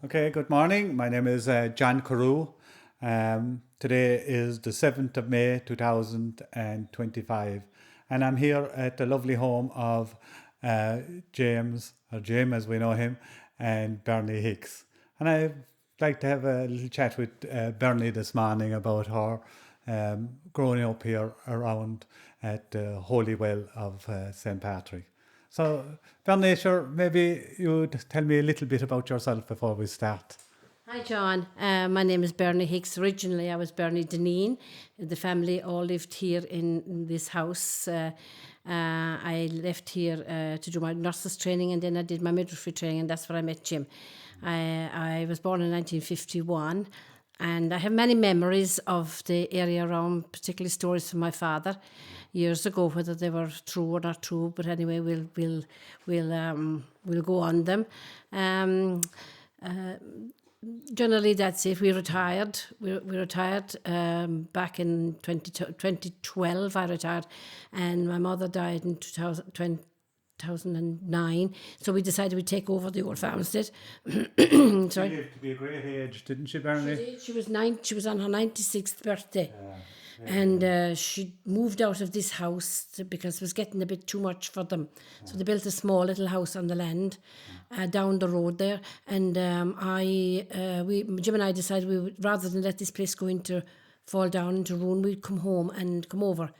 Okay, good morning. My name is John Carew. Today is the 7th of May 2025, and I'm here at the lovely home of James, or Jim as we know him, and Bernie Hicks. And I'd like to have a little chat with Bernie this morning about her growing up here around at the Holy Well of St. Patrick. So, Bernie, sure, maybe you would tell me a little bit about yourself before we start. Hi, John. My name is Bernie Hicks. Originally, I was Bernie Deneen. The family all lived here in this house. I left here to do my nurses training, and then I did my midwifery training, and that's where I met Jim. I was born in 1951, and I have many memories of the area around, particularly stories from my father years ago, whether they were true or not true. But anyway, we'll go on them. Generally, that's it. We retired. We retired back in 2012. I retired, and my mother died in 2009. So we decided we'd take over the old farmstead. She lived to be a great age, didn't she, Bernie? She was She was on her 96th birthday. And she moved out of this house because it was getting a bit too much for them. So they built a small little house on the land down the road there. And Jim and I decided we would, rather than let this place fall down into ruin, we'd come home and come over.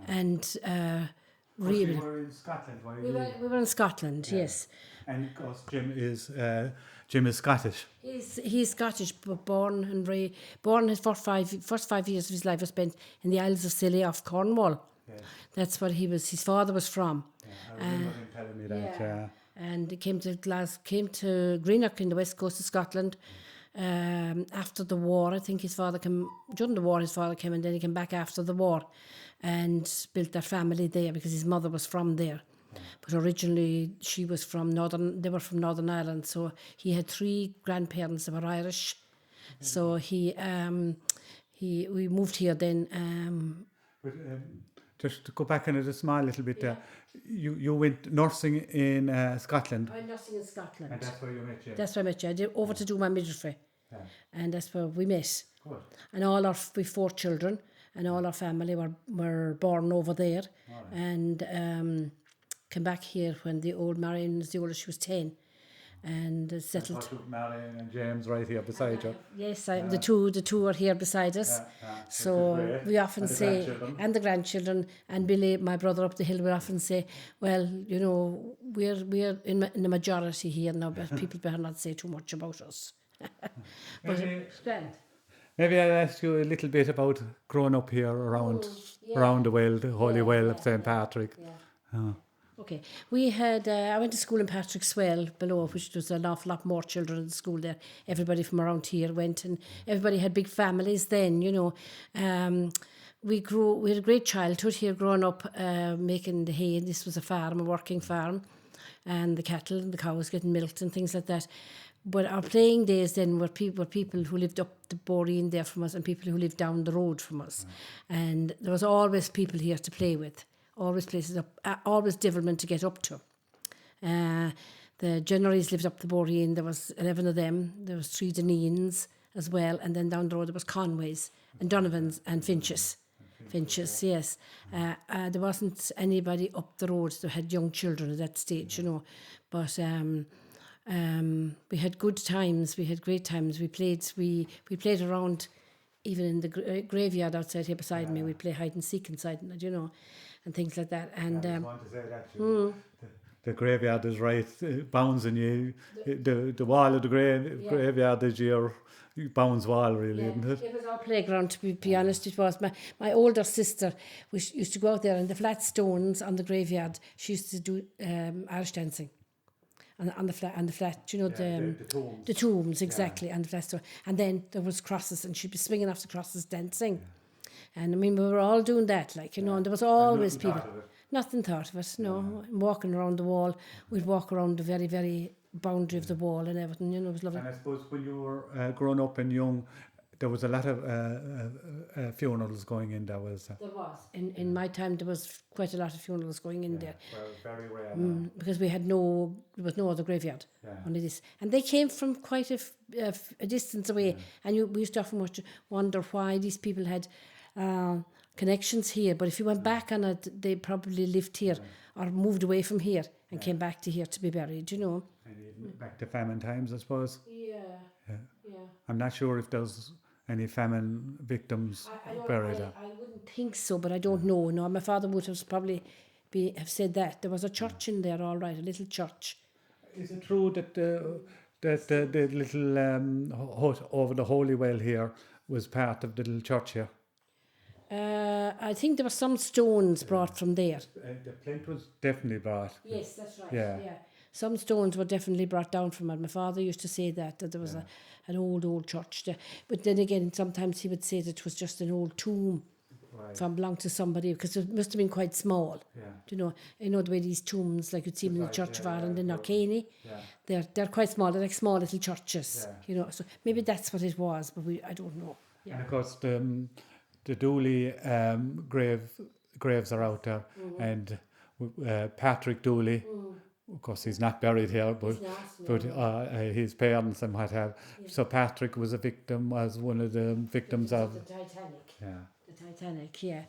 And We were in Scotland. we were in Scotland, yes. And of course, Jim is Scottish. He's Scottish, but born his first 5 years of his life was spent in the Isles of Scilly off Cornwall. Yes. That's what his father was from. I remember him telling me that. Yeah. And he came to Greenock in the west coast of Scotland after the war. I think his father came during the war. His father came, and then he came back after the war, and built their family there because his mother was from there. But originally they were from Northern Ireland, so he had 3 grandparents that were Irish. So we moved here then. But, just to go back into the small little bit there, you went nursing in Scotland. I went nursing in Scotland. And that's where you met Jim. That's where I met you. I did over to do my midwifery, and that's where we met. Good. And we 4 children, and all our family were born over there, and came back here when the old Marion was the oldest. She was 10, and settled. That's what Marion and James right here beside you. Yes, the two are here beside us. So we often say, and the grandchildren, and Billy, my brother up the hill, we often say, well, we're in the majority here now, but people better not say too much about us. But Maybe I'll ask you a little bit about growing up here around the well, the Holy Well of St. Patrick. Okay, we had, I went to school in Patrickswell below, which was an awful lot more children in the school there. Everybody from around here went, and everybody had big families then, We had a great childhood here growing up, making the hay. This was a working farm, and the cattle and the cows getting milked and things like that. But our playing days then were people who lived up the Boreen there from us, and people who lived down the road from us. And there was always people here to play with. Always places always devilment to get up to. The Generaries lived up the Boreen. There was 11 of them. There was 3 Deneans as well, and then down the road there was Conways and Donovans and Finches. Finches, yes. There wasn't anybody up the road that had young children at that stage, But we had good times. We had great times. We played around, even in the graveyard outside here beside me. We play hide and seek inside, and things like that. And I want to say that the graveyard is right, bouncing you. The wall of the graveyard is your bounds wall, really, isn't it? It was our playground, to be honest. It was. My older sister, we used to go out there, and the flat stones on the graveyard, she used to do Irish dancing. On the flat, the tombs, exactly, and the flat stone. And then there was crosses, and she'd be swinging off the crosses, dancing. And I mean, we were all doing that, and there was always people. Nothing thought of it, no. Walking around the wall, we'd walk around the very, very boundary of the wall and everything, it was lovely. And I suppose when you were growing up and young, there was a lot of funerals going in. There was. There was. In my time, there was quite a lot of funerals going in there. Well, very rare now. Because there was no other graveyard, only this. And they came from quite a distance away. And we used to often wonder why these people had connections here. But if you went back on it, they probably lived here or moved away from here and came back to here to be buried, you know. And even back to famine times, I suppose. Yeah. I'm not sure if there's any famine victims buried there. I wouldn't think so, but I don't know. No, my father would have probably have said that. There was a church in there, all right, a little church. Is it true that the little hut over the Holy Well here was part of the little church here? I think there were some stones brought from there. The plinth was definitely brought. Yes, that's right. Yeah. Some stones were definitely brought down from it. My father used to say that there was an old church there. But then again, sometimes he would say that it was just an old tomb from belonged to somebody, because it must have been quite small. You know the way these tombs, like you'd see them in the Church of Ireland in Knockany, they're quite small. They're like small little churches. You know, so maybe that's what it was, but I don't know. And of course the Dooley graves are out there, and Patrick Dooley. Of course, he's not buried here, but his parents and what have. So Patrick was one of the victims of the Titanic. The Titanic, yeah.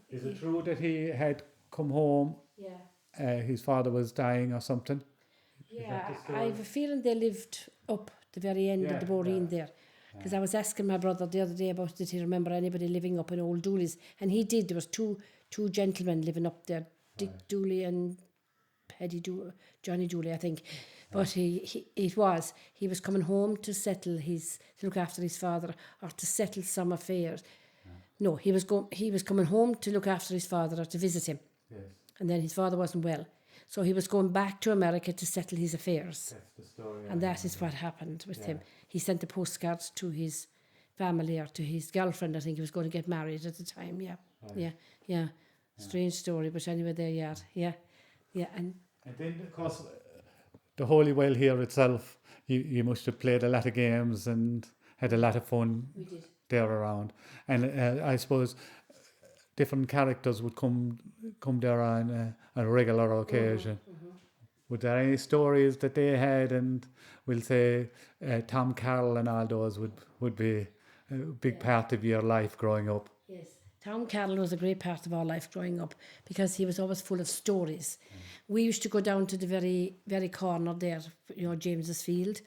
Is it true that he had come home? His father was dying or something? I have a feeling they lived up the very end of the Boreen there. Because I was asking my brother the other day about did he remember anybody living up in Old Dooley's, and he did. There was two gentlemen living up there, Dick Dooley and Johnny Dooley, I think. But he was coming home to look after his father or to settle some affairs. No, he was coming home to look after his father or to visit him. And then his father wasn't well. So he was going back to America to settle his affairs. That's the story. And that is what happened with him. He sent a postcard to his family or to his girlfriend. I think he was going to get married at the time. Yeah. Strange story, but anyway, there you are. Yeah. And then, of course, the Holy Well here itself, you must have played a lot of games and had a lot of fun there around. And I suppose different characters would come there on a regular occasion. Were there any stories that they had? And we'll say Tom Carroll and all those would be a big part of your life growing up. Yes, Tom Carroll was a great part of our life growing up because he was always full of stories. We used to go down to the very, very corner there, James's Field,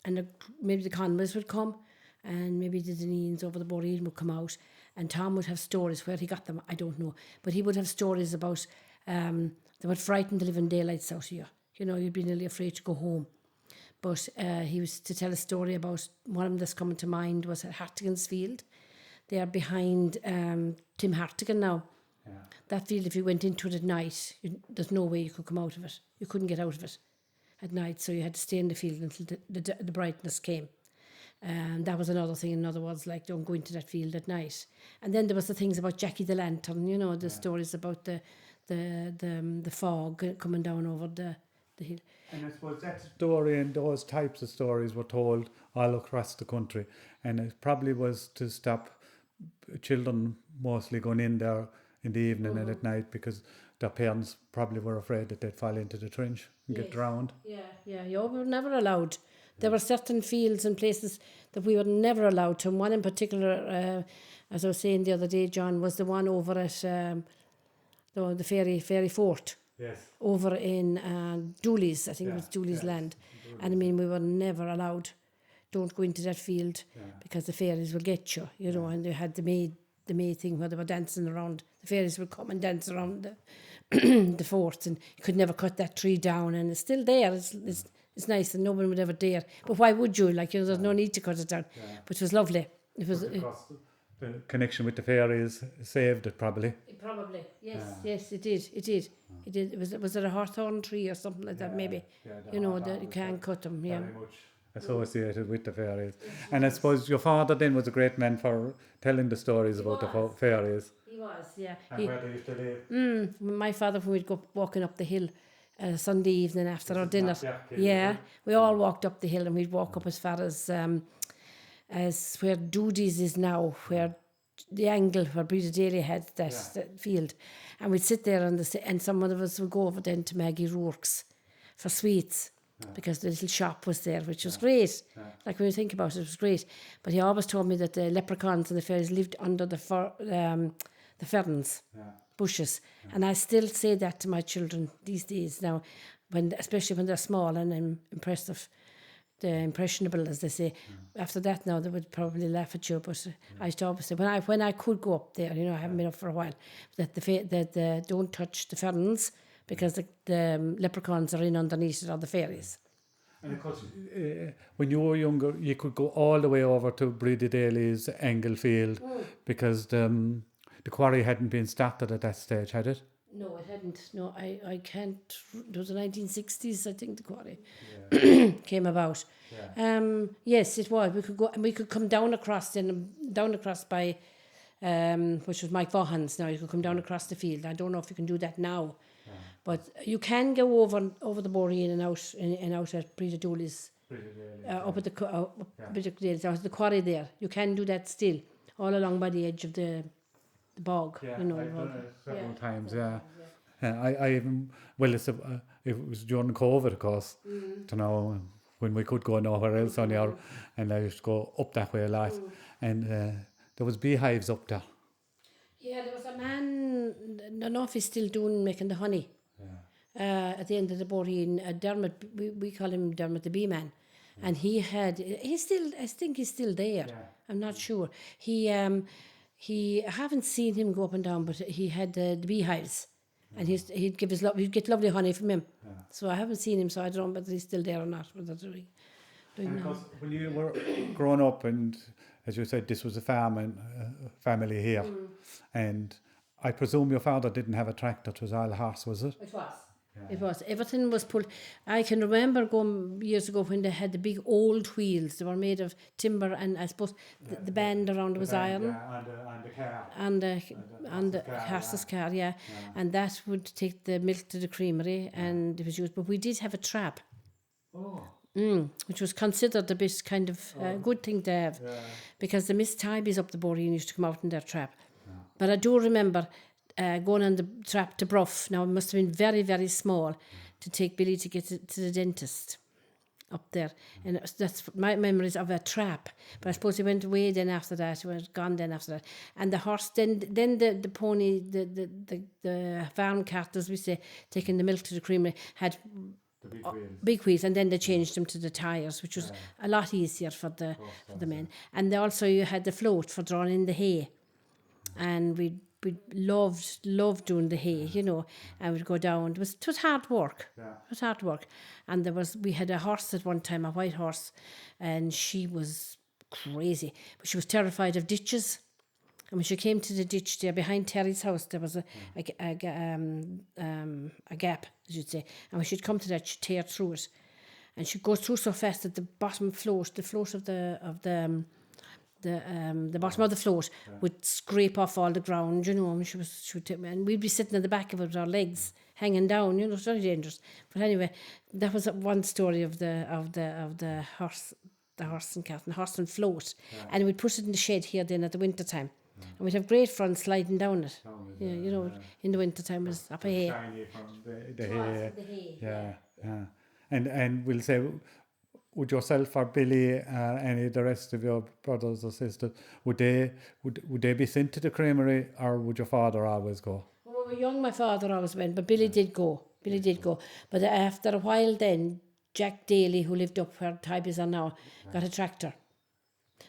and maybe the Conways would come, and maybe the Denneans over the Boreen would come out, and Tom would have stories. Where he got them, I don't know, but he would have stories about that would frighten the living daylights out of you. You'd be nearly afraid to go home. But he was to tell a story about one of them that's coming to mind was at Hartigan's Field. They are behind Tim Hartigan now. Yeah. That field, if you went into it at night, there's no way you could come out of it. You couldn't get out of it at night, so you had to stay in the field until the brightness came. And that was another thing, in other words, like don't go into that field at night. And then there was the things about Jackie the Lantern, the stories about the fog coming down over the hill. And I suppose that story and those types of stories were told all across the country, and it probably was to stop children mostly going in there in the evening and at night, because their parents probably were afraid that they'd fall into the trench and get drowned. Yeah, we were never allowed. There were certain fields and places that we were never allowed to. And one in particular, as I was saying the other day, John, was the one over at the ferry fort. Yes. Over in Dooley's, I think it was Dooley's land. And I mean, we were never allowed. Don't go into that field because the fairies will get you, and they had the May thing where they were dancing around. The fairies would come and dance around the fort, and you could never cut that tree down, and it's still there. It's nice, and no one would ever dare. But why would you? There's no need to cut it down. Yeah. But it was lovely. It was the connection with the fairies saved it, probably. Probably, yes, it did. It did. Was it a hawthorn tree or something like that? Maybe. That you can't cut them. Very much associated with the fairies. Yes, and I suppose your father then was a great man for telling the stories about the fairies. He was, yeah. And where they used to live. My father, when we'd go walking up the hill Sunday evening after our dinner, we all walked up the hill, and we'd walk up as far as as where Doodie's is now, where the angle where Breda Daly had that field. And we'd sit there and some of us would go over then to Maggie Rourke's for sweets because the little shop was there, which was great. Like when you think about it, it was great. But he always told me that the leprechauns and the fairies lived under the ferns, bushes. And I still say that to my children these days now, especially when they're small, and I'm impressed of the impressionable, as they say. After that now, they would probably laugh at you, but I used to always say, when I could go up there, I haven't been up for a while, that the don't touch the ferns, because the leprechauns are in underneath it, or the fairies. And of course, when you were younger, you could go all the way over to Breda Daly's Englefield because the quarry hadn't been started at that stage, had it? No, it hadn't. No, I can't. It was the 1960s, I think, the quarry came about. Yeah. Yes, it was. We could go, and we could come down across by, which was Mike Vaughan's. Now you could come down across the field. I don't know if you can do that now, but you can go over the Boreen and out at Breda Dooley's, up at the quarry there. You can do that still, all along by the edge of the bog. Yeah, I've done it several times. Yeah. I even it was during COVID, of course. You know, when we could go nowhere else on the hour, and I used to go up that way a lot, and there was beehives up there. Yeah, there was a man. I don't know if he's still making the honey. At the end of the Boreen, Dermot, we call him Dermot the Bee Man, and I think he's still there. Yeah. I'm not sure. I haven't seen him go up and down, but he had the beehives, and he'd get lovely honey from him. So I haven't seen him, so I don't know whether he's still there or not. Whether doing and of course, when you were growing up, and as you said, this was a family here, and I presume your father didn't have a tractor; it was all horse, was it? It was. Yeah. It was. Everything was pulled. I can remember going years ago when they had the big old wheels. They were made of timber, and I suppose the band around it was iron. Yeah, and the car. And the horse's car, yeah. And that would take the milk to the creamery, and it was used. But we did have a trap. Which was considered a bit kind of good thing to have, because the Miss Tybys up the Boreen used to come out in their trap. But I do remember going on the trap to Bruff. Now it must have been very, very small to take Billy to get to the dentist up there. And that's my memories of a trap. But I suppose he went away then after that. He was gone then after that. And the horse, then the pony, the farm cart, as we say, taking the milk to the creamery, had big wheels, and then they changed them to the tyres, which was a lot easier for the men. And also you had the float for drawing in the hay. And we loved doing the hay, and we'd go down. It was hard work. Yeah. It was hard work. And we had a horse at one time, a white horse, and she was crazy, but she was terrified of ditches. And when she came to the ditch there behind Terry's house, there was a gap, as you'd say. And when she'd come to that, she'd tear through it, and she'd go through so fast that the bottom float, the float of the bottom of the float would scrape off all the ground, and she would and we'd be sitting at the back of it with our legs hanging down, it's very dangerous. But anyway, that was one story of the horse, the horse and cart, and horse and float, and we'd put it in the shed here then at the winter time, and we'd have great fun sliding down it. In the winter time was up a hay. Shiny from the hay. Yeah. And we'll say, would yourself or Billy, any of the rest of your brothers or sisters, would they be sent to the creamery, or would your father always go? When we were young, my father always went, but Billy did go. But after a while then, Jack Daly, who lived up where Tybys are now, got a tractor.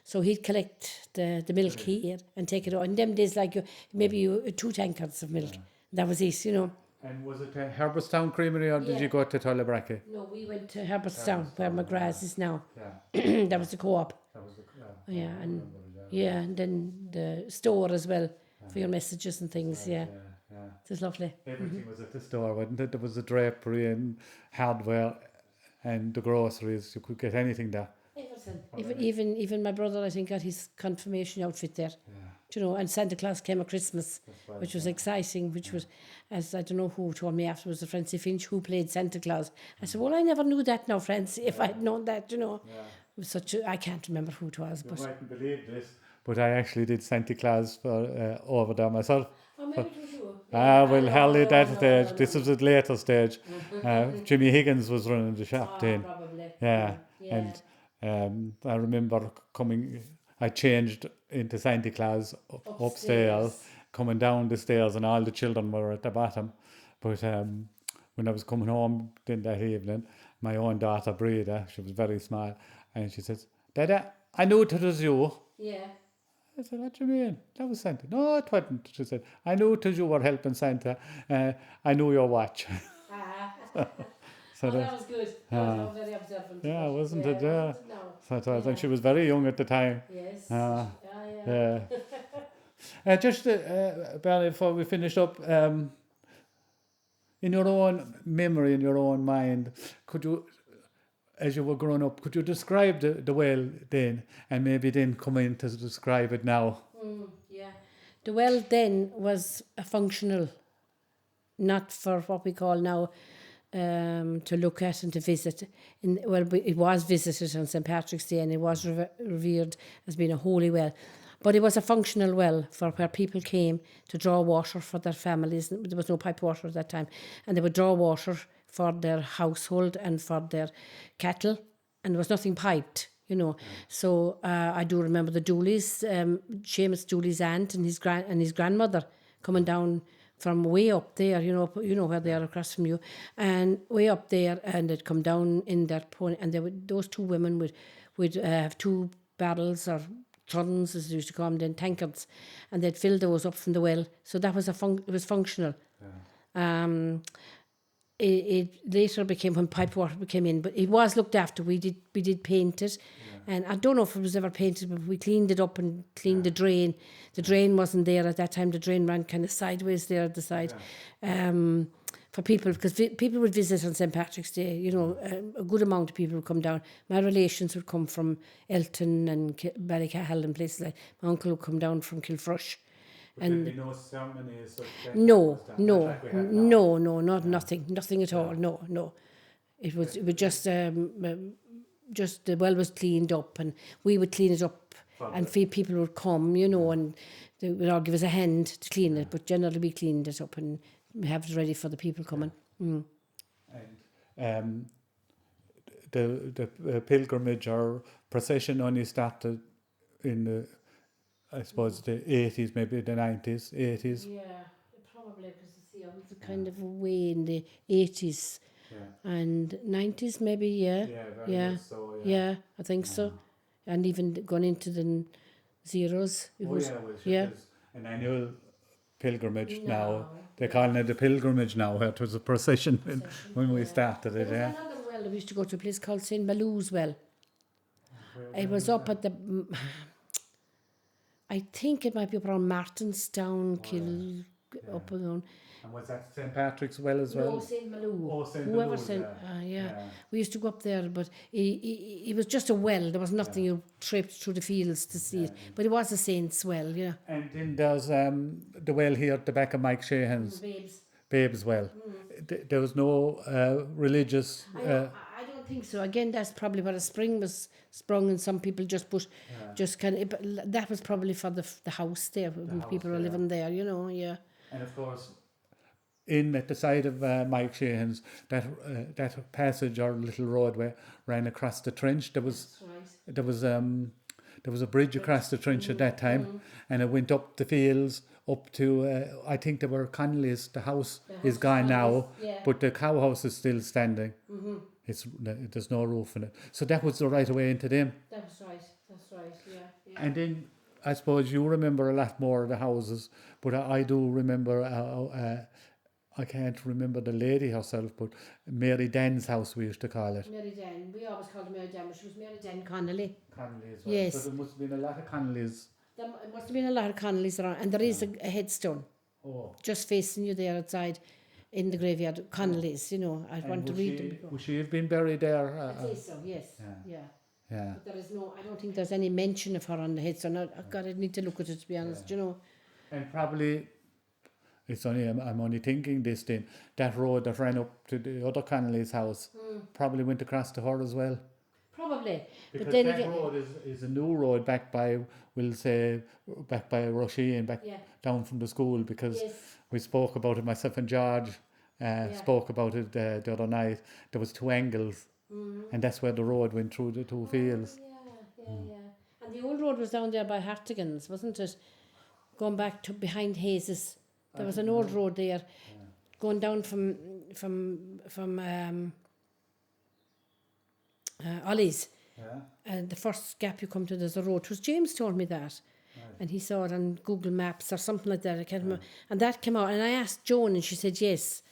So he'd collect the milk here and take it out. In them days, like maybe 2 tankers of milk. That was it, And was it Herbertstown Creamery, or did you go to Tullebracky? No, we went to Herbertstown, where McGrath's is now. Yeah. That was the co-op. That was and then the store as well, for your messages and things, It was lovely. Everything was at the store, wasn't it? There was the drapery and hardware and the groceries. You could get anything there. Even my brother, I think, got his confirmation outfit there. And Santa Claus came at Christmas, which was exciting, which was, as I don't know who told me afterwards, Francie Finch, who played Santa Claus. I said, well, I never knew that now, Francie, if I'd known that, was I can't remember who it was, but. You mightn't believe this, but I actually did Santa Claus for over there myself. Oh, maybe it was you. Well, hardly at that stage. No, This was at later stage. Jimmy Higgins was running the shop then. Probably. Yeah, Yeah. and I remember I changed into Santa Claus upstairs, coming down the stairs, and all the children were at the bottom. But when I was coming home then that evening, my own daughter, Breda, she was very small, and she says, Dada, I knew it was you. Yeah. I said, what do you mean? That was Santa. No, it wasn't. She said, I knew it was you were helping Santa. I knew your watch. So that was good. That was very observant. yeah, wasn't it? Yeah. Wasn't it? No. So it was, and she was very young at the time. Yes. Yeah. Yeah. Just, Barry, before we finish up, in your own memory, in your own mind, could you, as you were growing up, could you describe the well then, and maybe then come in to describe it now? Yeah. The well then was a functional, not for what we call now to look at and to visit. It was visited on St. Patrick's Day, and it was revered as being a holy well. But it was a functional well for where people came to draw water for their families. There was no pipe water at that time. And they would draw water for their household and for their cattle. And there was nothing piped, you know. So I do remember the Dooleys, Seamus Dooley's aunt and his grandmother coming down from way up there, you know where they are across from you, and way up there, and they'd come down in their pony, and those two women would have two barrels or truns, as they used to call them, then tankards, and they'd fill those up from the well. So that was it was functional. Yeah. It later became when pipe water came in, but it was looked after. We did paint it. And I don't know if it was ever painted, but we cleaned it up and cleaned the drain. The drain wasn't there at that time. The drain ran kind of sideways there at the side. For people, because people would visit on St. Patrick's Day, you know, a good amount of people would come down. My relations would come from Elton and Ballycahill and places like my uncle would come down from Kilfrush. But and there'd be no ceremonies or nothing at all. No. It was just the well was cleaned up, and we would clean it up, and people would come, you know, and they would all give us a hand to clean it, but generally we cleaned it up and we have it ready for the people coming. And the pilgrimage or procession only started in the, I suppose, the 80s, maybe the 90s, 80s. Yeah, probably, because I was kind of away in the 80s. And 90s maybe, yeah. Yeah, I think so. And even gone into the zeros. It was an annual pilgrimage now. They're calling it a pilgrimage now. It was a procession when we started it. There was another well that we used to go to a place called St. Malou's Well. It was up at the... I think it might be up around Martinstown, up and down. And was that St. Patrickswell as well? No, St. Malou. Oh, St. Whoever Malou, said, we used to go up there, but it was just a well. There was nothing you tripped through the fields to see it. But it was a saint's well, yeah. And then there's the well here at the back of Mike Sheehan's. Babes Well. There was no religious... I don't think so. Again, that's probably where a spring was sprung, and some people just kind of... But that was probably for the house there, when people were living there, you know, yeah. And of course... in at the side of Mike Sheehan's, that passage or little roadway ran across the trench. There was a bridge across the trench at that time, and it went up the fields up to I think there were Connolly's. The house is gone now, but the cow house is still standing. There's no roof in it, so that was the right way into them. That's right. Yeah. And then I suppose you remember a lot more of the houses, but I do remember. I can't remember the lady herself, but Mary Dan's house, we used to call it. Mary Dan. We always called her Mary Dan, but she was Mary Dan Connolly. Connolly as well. Yes. So there must have been a lot of Connollys. There must have been a lot of Connollys around, and there is a headstone just facing you there outside in the graveyard. Connollys, you know. I want to read them. Would she have been buried there? I say so, yes. Yeah. But there is I don't think there's any mention of her on the headstone. I need to look at it, to be honest, you know. And probably... I'm only thinking this then, that road that ran up to the other Connolly's house probably went across to her as well. Probably. Because But then that again, road is a new road back by, we'll say, back by Roisin, back yeah, down from the school, because yes, we spoke about it, myself and George spoke about it the other night. There was two angles, and that's where the road went through the two fields. yeah. And the old road was down there by Hartigan's, wasn't it? Going back to behind Hayes's. There was an old road there, going down from Ollie's. Yeah. And the first gap you come to, there's a road. It was James told me that. And he saw it on Google Maps or something like that. I can't remember. And that came out. And I asked Joan, and she said yes.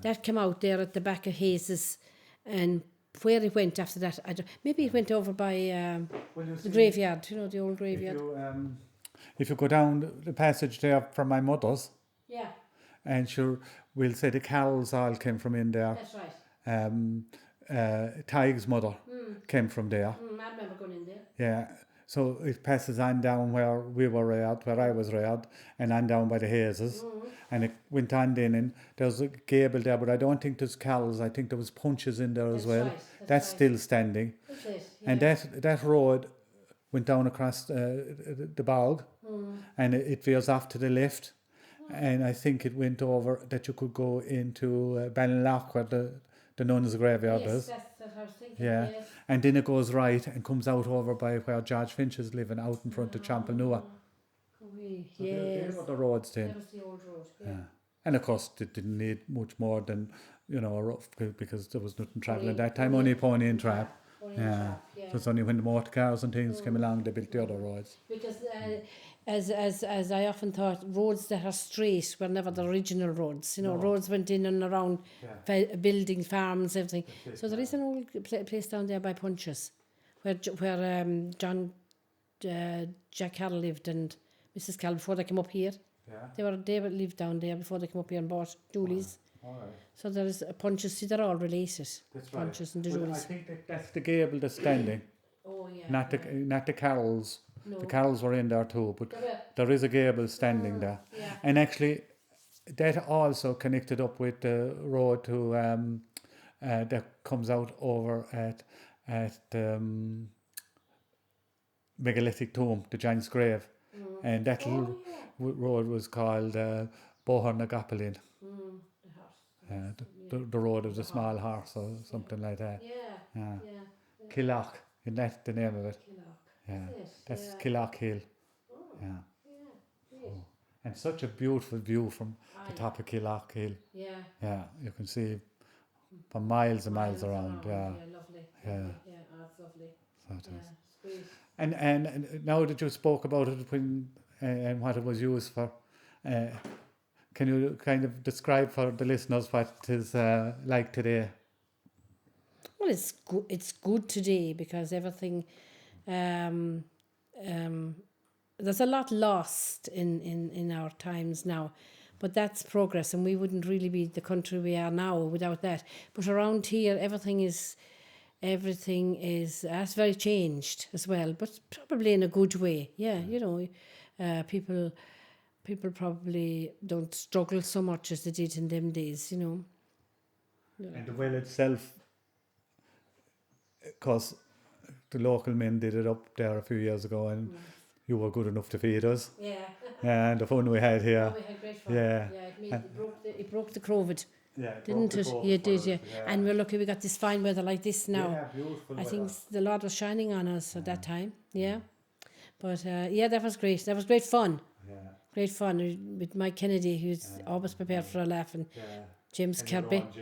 That came out there at the back of Hayes's. And where it went after that, I don't, maybe it went over by the graveyard, the old graveyard. If you go down the passage there from my mother's, Yeah, and sure, we'll say the Carrolls all came from in there. that's right. Tig's mother came from there. I remember going in there. Yeah. So it passes on down where we were reared, where I was reared, and on down by the Hayeses. And it went on then, and there's a gable there, but I don't think there's Carrolls. I think there was Punches in there as well. Right, That's right. still standing. That's it. And that road went down across the bog, and it veers off to the left. And I think it went over that you could go into Ballinlough, where the nuns' graveyard is. That's what I was thinking. Yeah. Yes. And then it goes right and comes out over by where George Finch is living, out in front of Champelnua. They Yes. were the roads then. That was the old road. Yeah. And of course, it didn't need much more than, a rough, because there was nothing travelling Only- that time, only- only pony and trap. Only Yeah. trap, yeah. So it's only when the motor cars and things came along, they built the other roads. Because as I often thought, roads that are straight were never the original roads. Roads went in and around buildings, farms, everything. So there is an old place down there by Punches, where John Jack Carroll lived and Mrs. Carroll before they came up here. Yeah. They lived down there before they came up here and bought Dooley's. All right. So there is Punches. See, they're all related. That's right. Punches and the Well, I Dooleys. think that's the gable that's standing, Oh yeah. not the Carrolls. No. The Carrolls were in there too, but There were. there is a gable standing there. Yeah. And actually, that also connected up with the road to that comes out over at megalithic tomb, the giant's grave, and that little road was called Bohar na Gapelin. The road of the small horse or something like that. Yeah. Killock, and that's the name of it. Yeah, that's Yeah. Killock Hill. Yeah. Great. And such a beautiful view from the top of Killock Hill. Yeah. Yeah, you can see for miles and miles around. Yeah, Lovely. yeah. That's lovely. So it is. It's great. And now that you spoke about it when and what it was used for, can you kind of describe for the listeners what it is like today? Well, it's good. It's good today because everything. There's a lot lost in our times now, but that's progress, and we wouldn't really be the country we are now without that. But around here, everything is that's very changed as well, but probably in a good way. Yeah, people probably don't struggle so much as they did in them days. And the well itself, because the local men did it up there a few years ago, and you were good enough to feed us. Yeah. And the fun we had here. We had great fun. Yeah. It broke the COVID. Yeah, Didn't it? Yeah, it did, yeah. And we're lucky we got this fine weather like this now. Yeah, beautiful I weather. think the Lord was shining on us at that time, yeah. But that was great. That was great fun. Yeah. Great fun with Mike Kennedy, who's always prepared for a laugh, and Yeah. James And your Kirby, own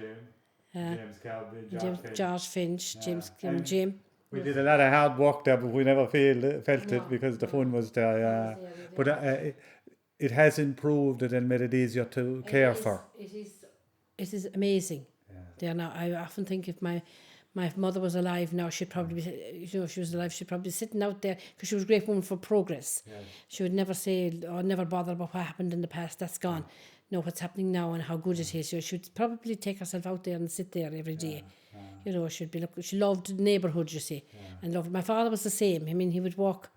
James Kirby, George Finch, James And Jim. we did a lot of hard work there, but we never felt it because the fun was there. Yeah. But it has improved it and made it easier to care for. It is amazing. There now, I often think if my mother was alive now, she'd probably be, if she was alive, she'd probably be sitting out there because she was a great woman for progress. Yeah. She would never say or never bother about what happened in the past. That's gone. No, what's happening now and how good it is. She'd probably take herself out there and sit there every day. She'd be she loved the neighbourhood, you see, and loved. My father was the same. I mean, he would walk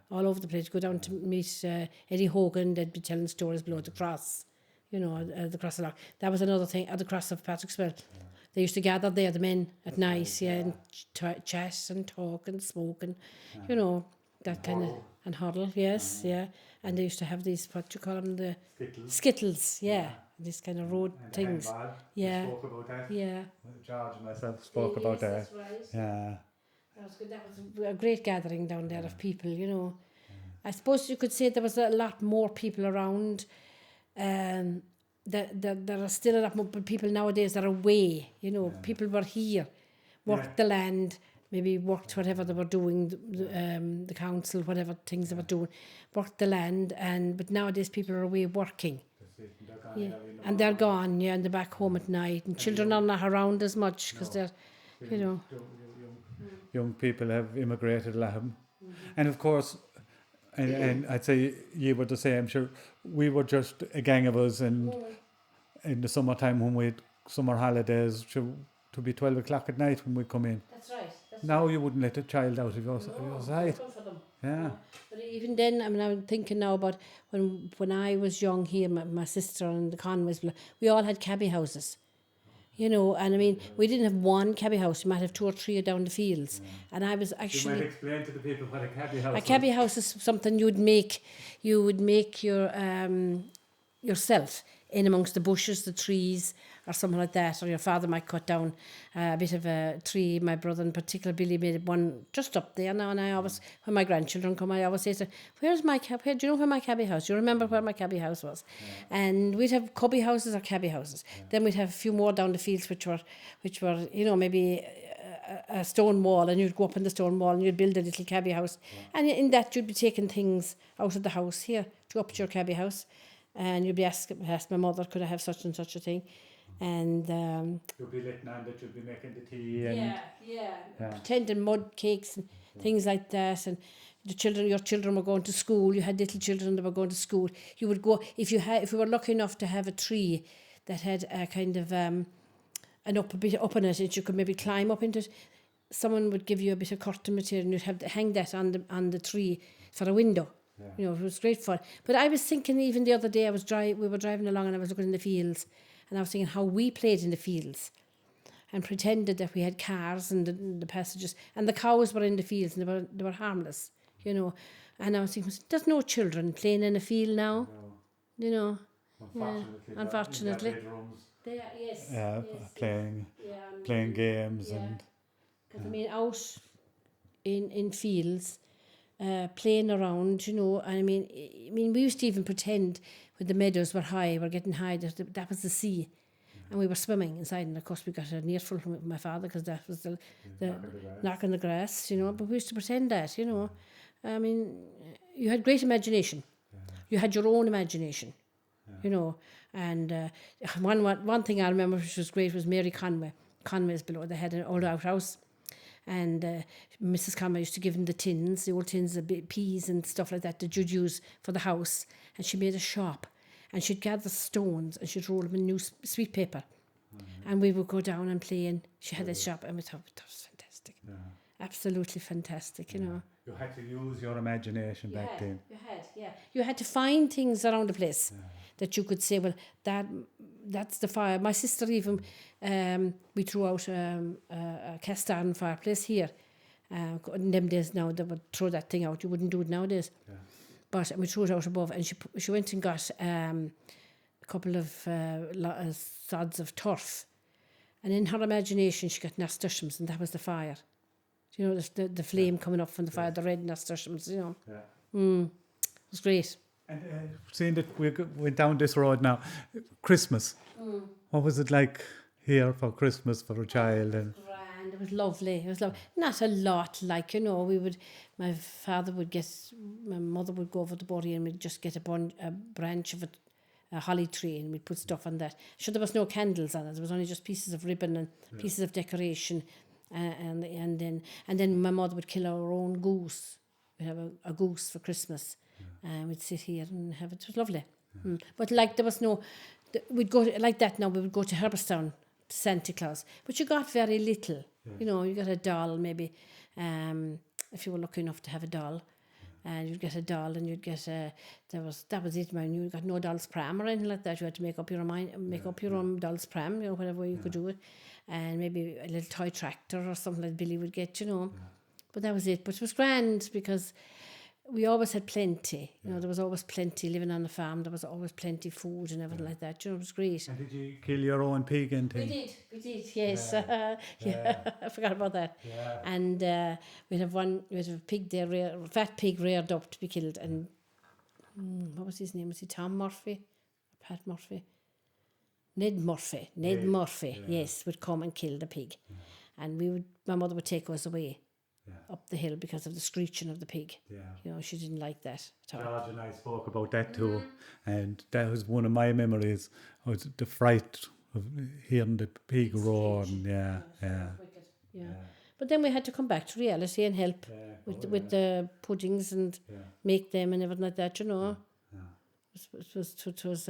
all over the place, go down to meet Eddie Hogan. They'd be telling stories below the cross, the cross of Lough. That was another thing at the cross of Patrickswell. They used to gather there, the men, at night, and chat and talk and smoke and, you know, that kind of, and huddle, yes, yeah. And they used to have these, what you call them, the skittles, these kind of road And things. handball. Yeah. We spoke about that. Yeah. George and myself spoke about that. That's right. Yeah. That was good. That was a great gathering down there of people, you know. I suppose you could say there was a lot more people around. There are still a lot more people nowadays that are away, you know. People were here, worked the land, maybe worked whatever they were doing, the council, whatever things they were doing, worked the land, but nowadays people are away working. And they're gone, and they're back home at night, and children are not around as much because they're, you know. Young people have immigrated a lot. And of course, and I'd say you were the same. Sure, we were just a gang of us, and in the summertime when we had summer holidays, to be 12 o'clock at night when we come in. That's right. Now you wouldn't let a child out of your sight. Yeah. But even then, I mean, I'm thinking now about when I was young here, my sister and the Conways, we all had cabbie houses. You know, and I mean, we didn't have one cabbie house. You might have 2 or 3 down the fields. And I was actually... You might explain to the people what a cabbie house is. A cabbie house is something you would make your yourself in amongst the bushes, the trees, or something like that. Or your father might cut down a bit of a tree. My brother in particular, Billy, made one just up there now. And I always, when my grandchildren come, I always say to them, do you know where my cabbie house? Do you remember where my cabbie house was? And we'd have cubby houses or cabbie houses. Then we'd have a few more down the fields, which were you know, maybe a stone wall, and you'd go up in the stone wall and you'd build a little cabbie house. And in that you'd be taking things out of the house here to up to your cabbie house. And you'd be asked my mother, could I have such and such a thing? And you'd be letting on that you'd be making the tea and pretending mud cakes and things like that. And your children were going to school. You had little children that were going to school. You would go if you were lucky enough to have a tree that had a kind of a bit up on it, and you could maybe climb up into it. Someone would give you a bit of curtain material, and you'd have to hang that on the tree for a window. Yeah. You know, it was great fun. But I was thinking, even the other day, we were driving along, and I was looking in the fields, and I was thinking how we played in the fields, and pretended that we had cars and the passages, and the cows were in the fields, and they were harmless, you know. And I was thinking, there's no children playing in a field now, you know. Unfortunately. They are, yes. Playing games and. Because I mean, out in fields. Playing around, you know, and I mean, we used to even pretend when the meadows were getting high, that was the sea, and we were swimming inside, and of course we got an earful from my father because that was the knock on the grass, you know, but we used to pretend that, you know. I mean, you had great imagination. You had your own imagination, you know, and one thing I remember which was great was Mary Conway's below. They had an old outhouse. And Mrs. Conway used to give them the old tins of peas and stuff like that you'd use for the house. And she made a shop. And she'd gather stones and she'd roll them in new sweet paper. And we would go down and play. And she had this shop, and we thought that was fantastic. Yeah. Absolutely fantastic, you know. You had to use your imagination back then. You had to find things around the place that you could say, well, that's the fire. My sister even, we threw out a cast iron fireplace here. In them days now, they would throw that thing out. You wouldn't do it nowadays. Yeah. But we threw it out above, and she went and got a couple of sods of turf. And in her imagination, she got nasturtiums, and that was the fire. You know, the flame coming up from the fire, the red nasturtiums, you know. Yeah. It was great. And seeing that we went down this road now, Christmas, what was it like here for Christmas for a child? And grand, it was lovely. Not a lot, like, you know, my mother would go over to Borry, and we'd just get a branch of a holly tree, and we'd put stuff on that. Sure, there was no candles on it. There was only just pieces of ribbon and pieces of decoration. And then my mother would kill our own goose. We'd have a goose for Christmas. And we'd sit here and have it. It was lovely. But like there was no, we'd go like that now. We would go to Herberstown to Santa Claus, but you got very little. You know, you got a doll maybe, if you were lucky enough to have a doll, And you'd get a doll, and you'd get that was it, man. You got no doll's pram or anything like that. You had to make up your mind, make up your own doll's pram, you know, whatever way you could do it, and maybe a little toy tractor or something like Billy would get, you know. But that was it. But it was grand because we always had plenty. You know, there was always plenty living on the farm. There was always plenty food and everything like that. You know, it was great. And did you kill your own pig and things? We did, yes. I forgot about that. Yeah. And we'd have a pig there, a fat pig reared up to be killed. And what was his name? Was he Tom Murphy? Pat Murphy? Ned Murphy, yes, would come and kill the pig. And my mother would take us away. Up the hill because of the screeching of the pig. Yeah. You know, she didn't like that at all. George and I spoke about that too, and that was one of my memories, was the fright of hearing the pig roar. And yeah. But then we had to come back to reality and help with the puddings and make them and everything like that, you know. It was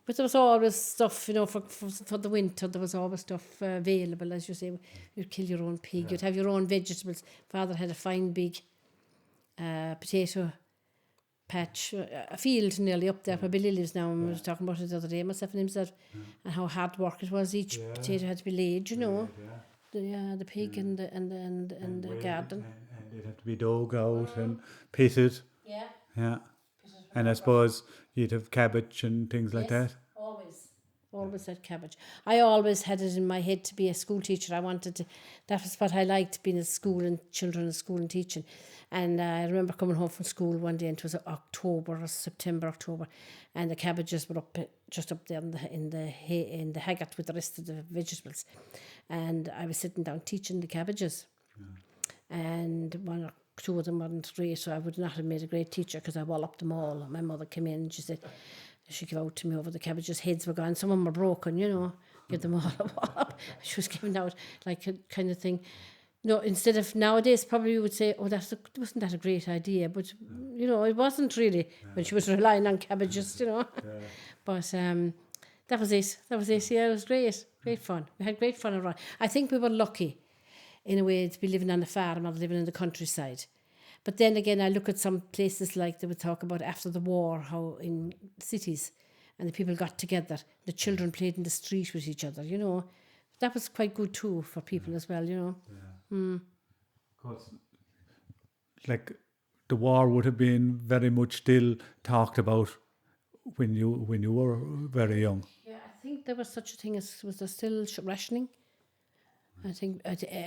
but there was always stuff, you know, for the winter. There was always stuff available, as you say. You'd kill your own pig. You'd have your own vegetables. Father had a fine big potato patch, a field nearly up there where Billy lives now. And we were talking about it the other day, myself and himself, and how hard work it was. Each potato had to be laid, you know. The pig and the garden. And it had to be dug out and pitted. Yeah. And I suppose you'd have cabbage and things like that. Always had cabbage. I always had it in my head to be a school teacher. That was what I liked, being at school and children in school and teaching. And I remember coming home from school one day, and it was September, October, and the cabbages were just up there in the haggart with the rest of the vegetables. And I was sitting down teaching the cabbages. And one or two of them weren't great, so I would not have made a great teacher because I walloped them all. My mother came in and she said, she gave out to me over the cabbages, heads were gone, some of them were broken, you know, give them all a wallop. She was giving out like a kind of thing. No, instead of nowadays, probably you would say, oh, wasn't that a great idea? But, you know, it wasn't really when she was relying on cabbages, you know. But that was it. Yeah, it was great. Great fun. We had great fun around. I think we were lucky in a way to be living on a farm or living in the countryside. But then again, I look at some places like they would talk about after the war, how in cities and the people got together, the children played in the street with each other, you know. That was quite good too for people as well, you know. Of course, like the war would have been very much still talked about when you were very young. Yeah, I think there was such a thing as, was there still rationing? I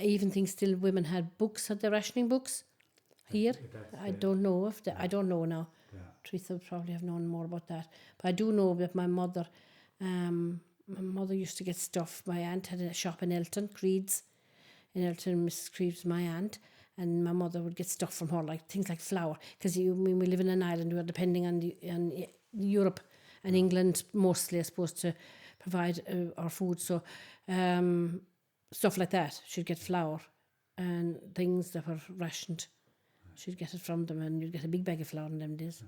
even think still women had their rationing books here. I don't know I don't know now. Teresa would probably have known more about that. But I do know that my mother used to get stuff. My aunt had a shop in Elton, Creed's. In Elton, Mrs. Creed's my aunt. And my mother would get stuff from her, like things like flour. Because when we live in an island, we are depending on Europe and England mostly, I suppose, to provide our food. So stuff like that. She'd get flour and things that were rationed. She'd get it from them, and you'd get a big bag of flour in them days.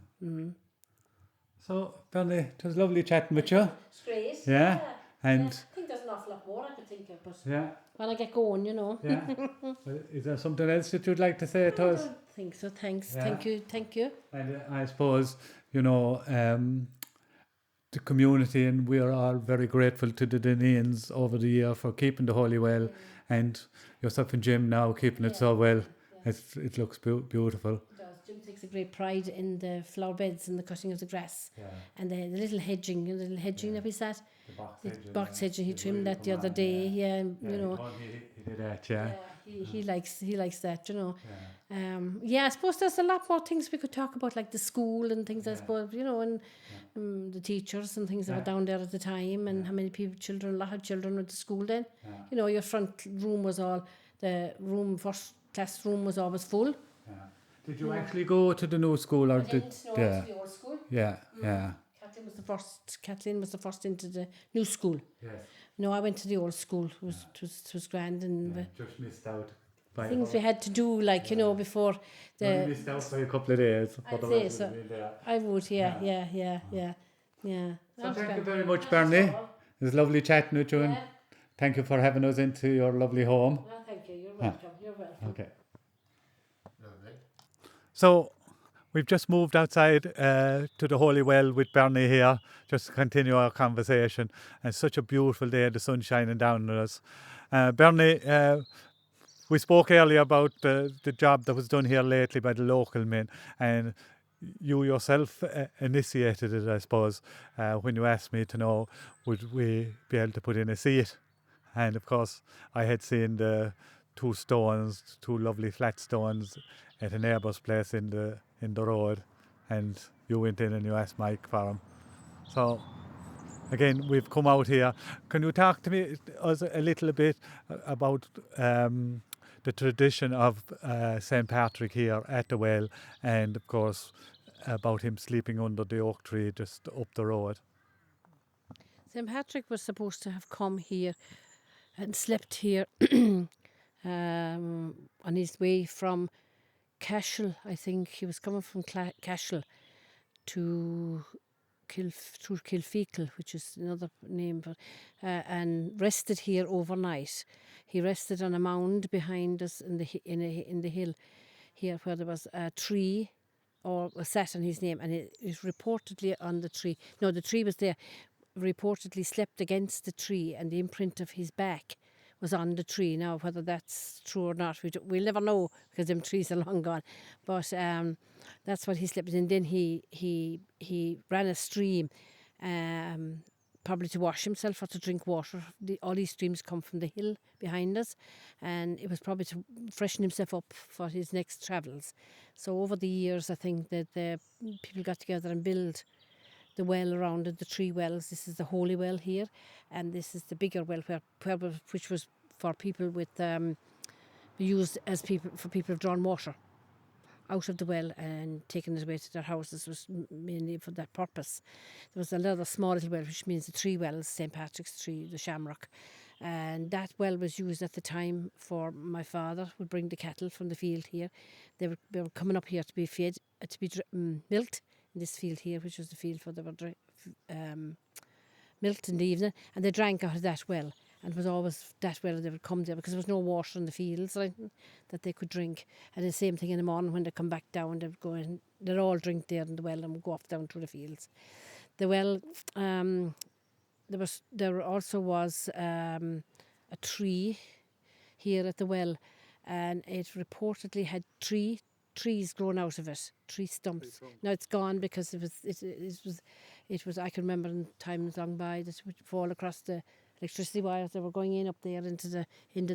So, Bernie, it was lovely chatting with you. It's great. Yeah. And I think there's an awful lot more I could think of, but yeah. when I get going, you know. Yeah. Well, is there something else that you'd like to say to us? I don't think so. Thanks. Yeah. Thank you. And I suppose, you know, the community, and we are all very grateful to the Denians over the year for keeping the Holy well, and yourself and Jim now keeping it so well. It looks beautiful. It does. Jim takes a great pride in the flower beds and the cutting of the grass, and the little hedging, that we sat. The box hedging. He trimmed that the other day. Yeah, you know. He did that. Yeah. He likes that, you know. I suppose there's a lot more things we could talk about, like the school and things. I suppose, you know, and the teachers and things that were down there at the time, and how many a lot of children went to school then. You know, your front room was first classroom was always full. Yeah. Did you actually go to the new school or to the old school? Yeah. Kathleen was the first into the new school. Yes. No, I went to the old school. It was grand, and just missed out. Things we had to do, like you know, before the. You missed out by a couple of days. I'd say so. I would, yeah. So thank you very much, Bernie. It was lovely chatting with you, and thank you for having us into your lovely home. Well, thank you. You're welcome. You're welcome. Okay. So we've just moved outside to the Holy Well with Bernie here, just to continue our conversation. And it's such a beautiful day, the sun shining down on us. Bernie, we spoke earlier about the job that was done here lately by the local men, and you yourself initiated it, I suppose, when you asked me to know would we be able to put in a seat. And of course, I had seen the two lovely flat stones at a neighbour's place in the road, and you went in and you asked Mike for them. So again, we've come out here. Can you talk to us a little bit about the tradition of St. Patrick here at the well, and of course about him sleeping under the oak tree just up the road? St. Patrick was supposed to have come here and slept here on his way from Cashel. I think he was coming from Cashel to through Kilfeacle, which is another name, but and rested here overnight. He rested on a mound behind us in the hill here, where there was a tree, or was sat on his name, and it is reportedly on the tree. No, the tree was there. Reportedly slept against the tree, and the imprint of his back was on the tree. Now, whether that's true or not, we'll never know, because them trees are long gone. But that's what he slept in. And then he ran a stream, probably to wash himself or to drink water. All these streams come from the hill behind us, and it was probably to freshen himself up for his next travels. So over the years, I think that the people got together and built the well around it, the three wells. This is the Holy Well here, and this is the bigger well, which was for people with used as people who've drawn water out of the well and taken it away to their houses. Was mainly for that purpose. There was another small little well, which means the three wells, St. Patrick's Tree, the Shamrock, and that well was used at the time for my father would bring the cattle from the field here. They were coming up here to be fed, to be milked in this field here, which was the field where they were milked in the evening, and they drank out of that well. And it was always that well they would come there, because there was no water in the fields or anything that they could drink. And the same thing in the morning when they come back down, they would go in, they'd all drink there in the well and would go off down through the fields. The well, there also was a tree here at the well, and it reportedly had trees grown out of it, tree stumps. Now it's gone, because it was I can remember in times long by that would fall across the electricity wires that were going in up there into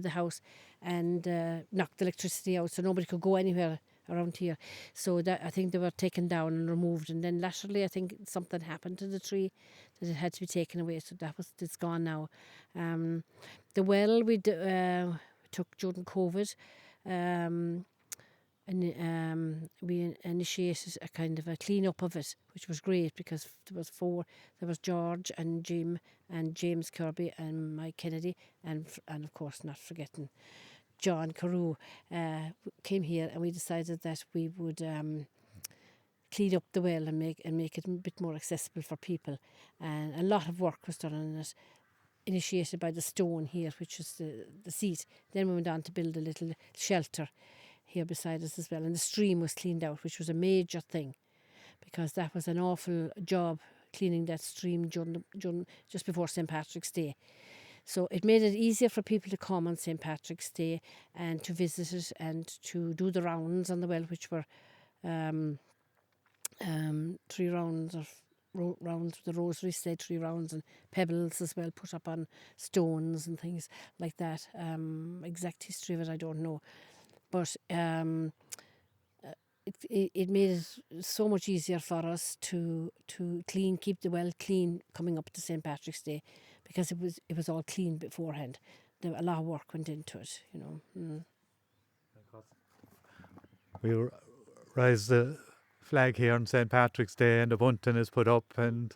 the house, and knock the electricity out, so nobody could go anywhere around here. So that, I think they were taken down and removed, and then laterally I think something happened to the tree that it had to be taken away. So it's gone now. The well we took during COVID. And we initiated a kind of a clean up of it, which was great, because there was George and Jim and James Kirby and Mike Kennedy, and of course not forgetting John Carew, came here, and we decided that we would clean up the well and make it a bit more accessible for people. And a lot of work was done on it, initiated by the stone here, which is the seat. Then we went on to build a little shelter here beside us as well, and the stream was cleaned out, which was a major thing, because that was an awful job, cleaning that stream just before St. Patrick's Day. So it made it easier for people to come on St. Patrick's Day and to visit it and to do the rounds on the well, which were 3 rounds of rounds. The rosary said 3 rounds, and pebbles as well put up on stones and things like that. Exact history of it I don't know. But it made it so much easier for us to keep the well clean coming up to St. Patrick's Day, because it was all clean beforehand. A lot of work went into it, you know. We raise the flag here on St. Patrick's Day, and the bunting is put up, and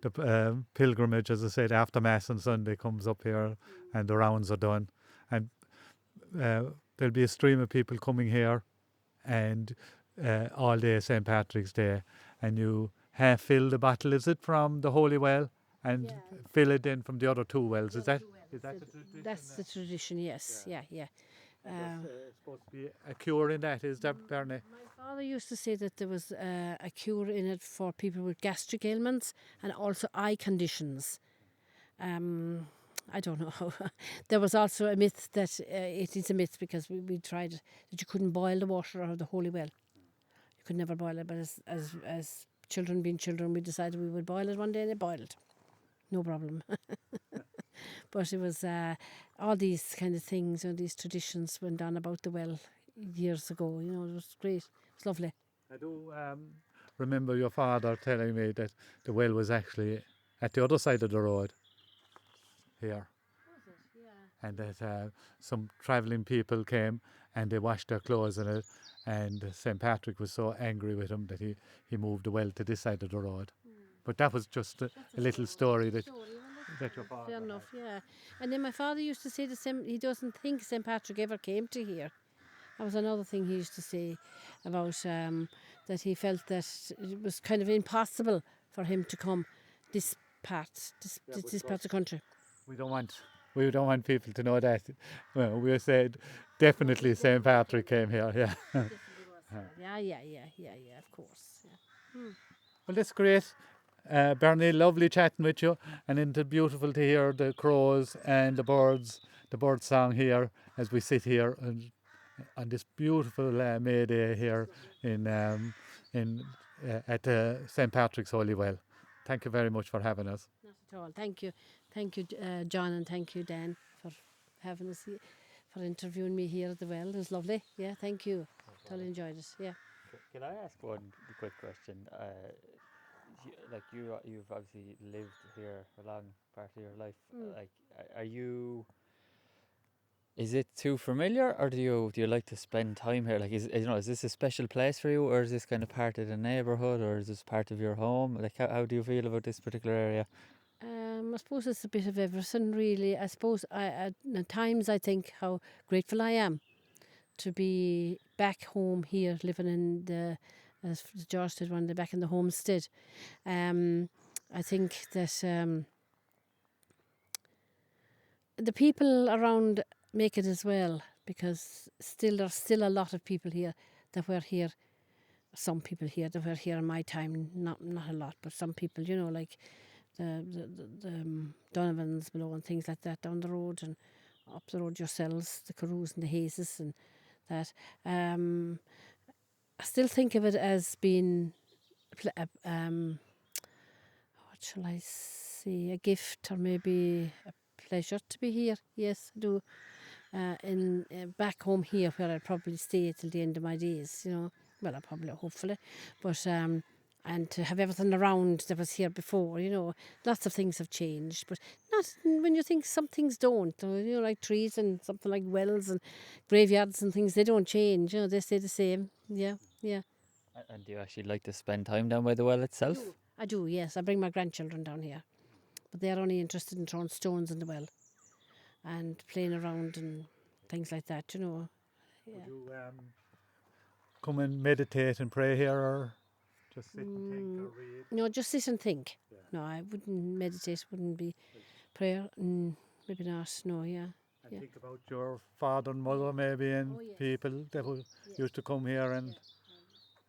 the pilgrimage, as I said, after Mass on Sunday comes up here, and the rounds are done. And there'll be a stream of people coming here, and all day St. Patrick's Day, and you half fill the bottle, is it, from the Holy Well, and fill it in from the other 2 wells. Is that the tradition? That's the tradition, yes. Yeah. There's supposed to be a cure in that, is there, Bernie? My father used to say that there was a cure in it for people with gastric ailments and also eye conditions. I don't know how. There was also a myth that it is a myth because we tried that you couldn't boil the water out of the holy well. You could never boil it, but as children being children, we decided we would boil it one day and it boiled. No problem. But it was all these kind of things and these traditions went on about the well years ago. You know, it was great. It was lovely. I do remember your father telling me that the well was actually at the other side of the road here, Was it? Yeah. and that some travelling people came and they washed their clothes in it, and St. Patrick was so angry with him that he moved the well to this side of the road. But that was just a little story that your father Fair had. enough, yeah. And then my father used to say the same. He doesn't think St. Patrick ever came to here. That was another thing he used to say about that he felt that it was kind of impossible for him to come this part, this part of the country. We don't want people to know that. Well, we said definitely St. Patrick came here. Yeah. Yeah, of course. Yeah. Well, that's great. Bernie, lovely chatting with you, and it's beautiful to hear the crows and the bird song here as we sit here and on this beautiful May Day here in at St. Patrick's Holy Well. Thank you very much for having us. Not at all. Thank you, John, and thank you, Dan, for having us here, for interviewing me here at the well. It was lovely. Yeah, thank you. Totally enjoyed it. Yeah. Can I ask one quick question? You've obviously lived here a long part of your life. Like, are you? Is it too familiar, or do you like to spend time here? Like, is this a special place for you, or is this kind of part of the neighbourhood, or is this part of your home? Like, how do you feel about this particular area? I suppose it's a bit of everything, really. I suppose at times I think how grateful I am to be back home here, living in as George said one day, back in the homestead. I think that the people around make it as well, because there's still a lot of people here that were here. Some people here that were here in my time, not a lot, but some people, you know, like the Donovans below and things like that down the road and up the road yourselves, the Carews and the Hazes and that. I still think of it as being, what shall I say, a gift or maybe a pleasure to be here. Yes, I do. Back home here where I'd probably stay till the end of my days, you know. Well, I probably, hopefully. But and to have everything around that was here before, you know. Lots of things have changed, but not when you think some things don't. You know, like trees and something like wells and graveyards and things, they don't change, you know, they stay the same. Yeah. And do you actually like to spend time down by the well itself? I do, yes. I bring my grandchildren down here. But they're only interested in throwing stones in the well and playing around and things like that, you know. Yeah. Would you come and meditate and pray here, or just sit and think or read? No, just sit and think. Yeah. No, I wouldn't meditate, wouldn't be prayer. Maybe not, no, yeah. And Yeah. think about your father and mother maybe, and Oh, yes. people that used to come here and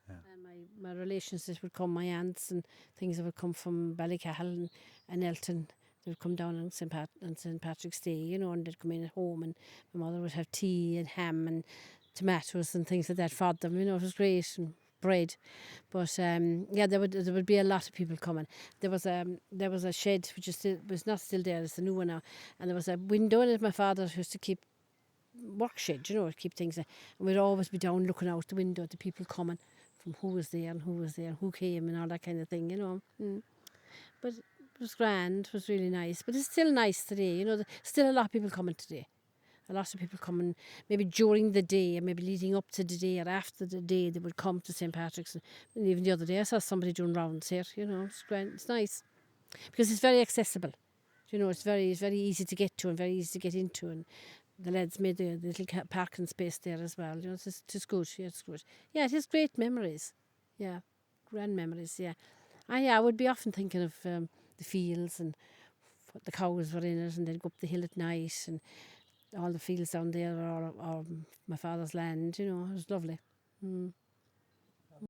And my relations that would come, my aunts and things that would come from Ballycahill and Elton. They would come down on St. Patrick's Day, you know, and they'd come in at home, and my mother would have tea and ham and tomatoes and things like that for them. You know, it was great, and bread. But yeah, there would be a lot of people coming. There was a shed which was not still there. It's a new one now, and there was a window in it. My father used to keep work shed, you know, keep things, and we'd always be down looking out the window at the people coming, from who was there and who came and all that kind of thing, you know. But it was grand, it was really nice. But it's still nice today, you know. Still a lot of people coming today. A lot of people coming maybe during the day and maybe leading up to the day or after the day they would come to St. Patrick's. And even the other day I saw somebody doing rounds here, you know. It's grand, it's nice. Because it's very accessible. You know, it's very easy to get to and very easy to get into, and the lads made the little parking space there as well. You know, it's good. Yeah, it's good. Yeah, it is great memories. Yeah, grand memories. Yeah, I would be often thinking of the fields and what the cows were in it, and they'd go up the hill at night, and all the fields down there are my father's land. You know, it was lovely.